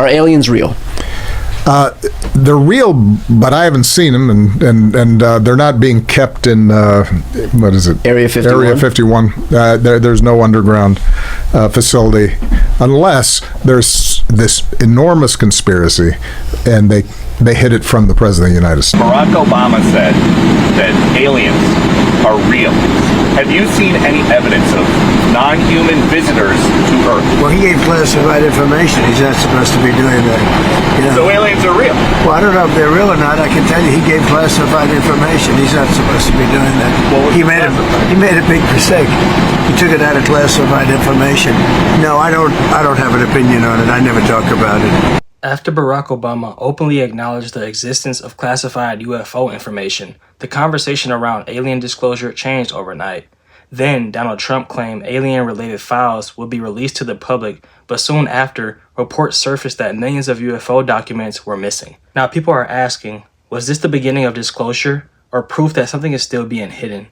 Are aliens real? They're real, but I haven't seen them, and they're not being kept in what is it? Area 51? Area 51. There's no underground facility, unless there's this enormous conspiracy, and they hid it from the President of the United States. Barack Obama said that aliens are real. Have you seen any evidence of non-human visitors to Earth? Well, he gave classified information. He's not supposed to be doing that. You know? So aliens are real? Well, I don't know if they're real or not. I can tell you he gave classified information. He's not supposed to be doing that. Well, he made a big mistake. He took it out of classified information. No, I don't have an opinion on it. I never talk about it. After Barack Obama openly acknowledged the existence of classified UFO information, the conversation around alien disclosure changed overnight. Then, Donald Trump claimed alien-related files would be released to the public, but soon after, reports surfaced that millions of UFO documents were missing. Now, people are asking, was this the beginning of disclosure, or proof that something is still being hidden?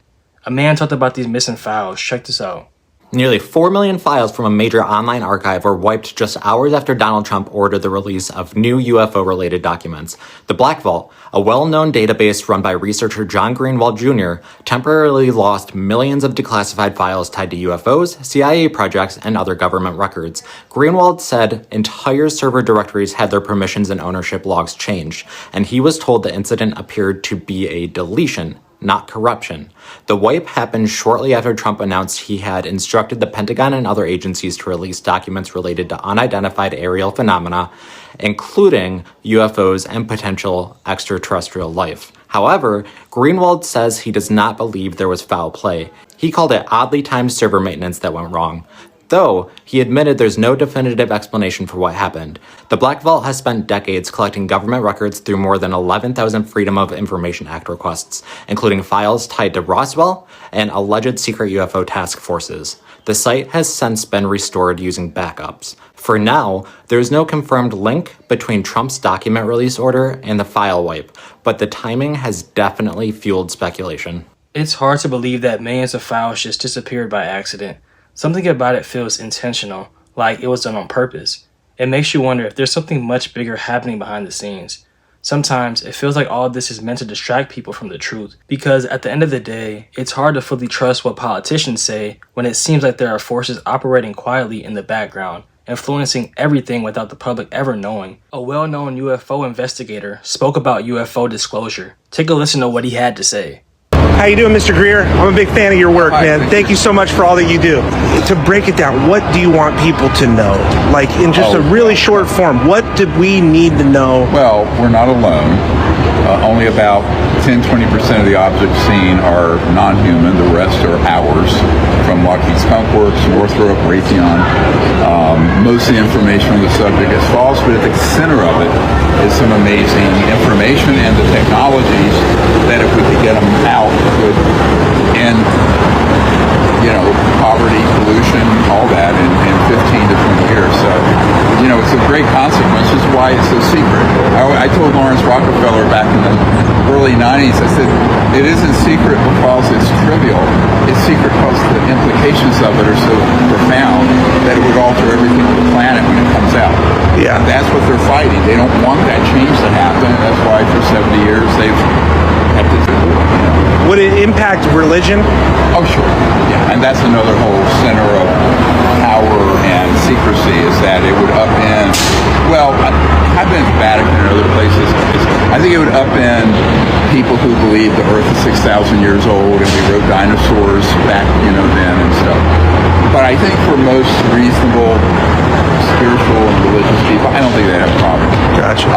A man talked about these missing files. Check this out. Nearly 4 million files from a major online archive were wiped just hours after Donald Trump ordered the release of new UFO-related documents. The Black Vault, a well-known database run by researcher John Greenwald Jr., temporarily lost millions of declassified files tied to UFOs, CIA projects, and other government records. Greenwald said entire server directories had their permissions and ownership logs changed, and he was told the incident appeared to be a deletion, not corruption. The wipe happened shortly after Trump announced he had instructed the Pentagon and other agencies to release documents related to unidentified aerial phenomena, including UFOs and potential extraterrestrial life. However, Greenwald says he does not believe there was foul play. He called it oddly timed server maintenance that went wrong, though he admitted there's no definitive explanation for what happened. The Black Vault has spent decades collecting government records through more than 11,000 Freedom of Information Act requests, including files tied to Roswell and alleged secret UFO task forces. The site has since been restored using backups. For now, there is no confirmed link between Trump's document release order and the file wipe, but the timing has definitely fueled speculation. It's hard to believe that millions of files just disappeared by accident. Something about it feels intentional, like it was done on purpose. It makes you wonder if there's something much bigger happening behind the scenes. Sometimes it feels like all of this is meant to distract people from the truth, because at the end of the day, it's hard to fully trust what politicians say when it seems like there are forces operating quietly in the background, influencing everything without the public ever knowing. A well-known UFO investigator spoke about UFO disclosure. Take a listen to what he had to say. How you doing, Mr. Greer? I'm a big fan of your work, man. Thank you so much for all that you do. To break it down, what do you want people to know? Like, in just a really short form, what do we need to know? Well, we're not alone. Only about 10-20% of the objects seen are non-human. The rest are ours, from Lockheed Skunk Works, Northrop, Raytheon. Most of the information on the subject is false, but at the center of it is some amazing information and the technologies that, if we could get them out, would end, poverty, pollution, all that in 15 to 20 years. So, it's a great consequence. This is why it's so secret. I told Lawrence Rockefeller back in the early 90s, I said, it isn't secret because it's trivial. It's secret because the implications of it are so profound that it would alter everything on the planet when it comes out. Yeah. And that's what they're fighting. They don't want that change to happen. That's why for 70 years they've had to do it. Would it impact religion? Oh, sure. Yeah, and that's another whole center of power and secrecy, is that it would upend, I've been to Vatican and other places. I think it would upend people who believe the Earth is 6,000 years old and we rode dinosaurs back, then and stuff. But I think for most reasonable, spiritual and religious people, I don't think they have a problem. Gotcha.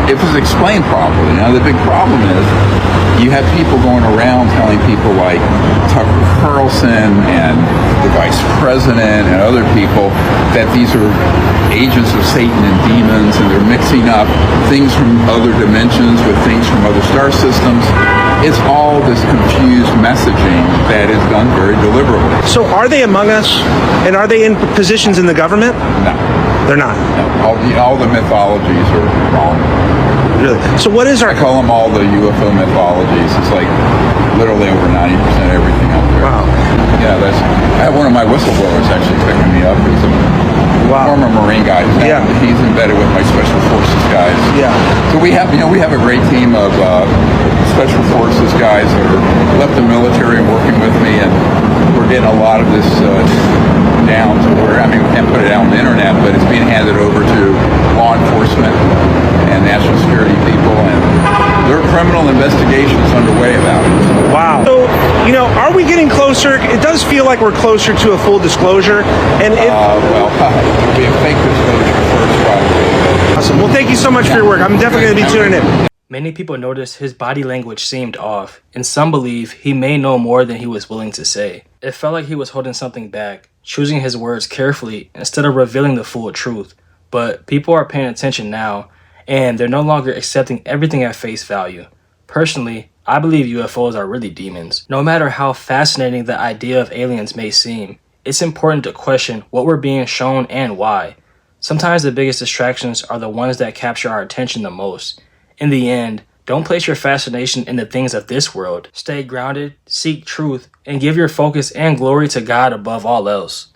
If it's explained properly. Now, the big problem is you have people going around telling people like Tucker Carlson and the vice president and other people that these are agents of Satan and demons, and they're mixing up things from other dimensions with things from other star systems. It's all this confused messaging that is done very deliberately. So are they among us? And are they in positions in the government? No. They're not? No. All the mythologies are wrong. Really? So what is our... I call them all the UFO mythologies. It's like literally over 90% of everything out there. Wow. Yeah, I have one of my whistleblowers actually picking me up. He's a former Marine guy. He's embedded with my Special Forces guys. Yeah. So we have a great team of Special Forces guys that are left the military and working with me, and we're getting a lot of this down to where, I mean, we can't put it out on the internet, but it's being handed over to law enforcement and national security people, and there are criminal investigations underway about it. Wow. So, are we getting closer? It does feel like we're closer to a full disclosure. And Well, it'll be a fake disclosure first, probably. awesome. Well, thank you so much for your work. I'm definitely going to be tuning in. Many people noticed his body language seemed off, and some believe he may know more than he was willing to say. It felt like he was holding something back, choosing his words carefully instead of revealing the full truth. But people are paying attention now, and they're no longer accepting everything at face value. Personally, I believe UFOs are really demons. No matter how fascinating the idea of aliens may seem, it's important to question what we're being shown and why. Sometimes the biggest distractions are the ones that capture our attention the most. In the end, don't place your fascination in the things of this world. Stay grounded, seek truth, and give your focus and glory to God above all else.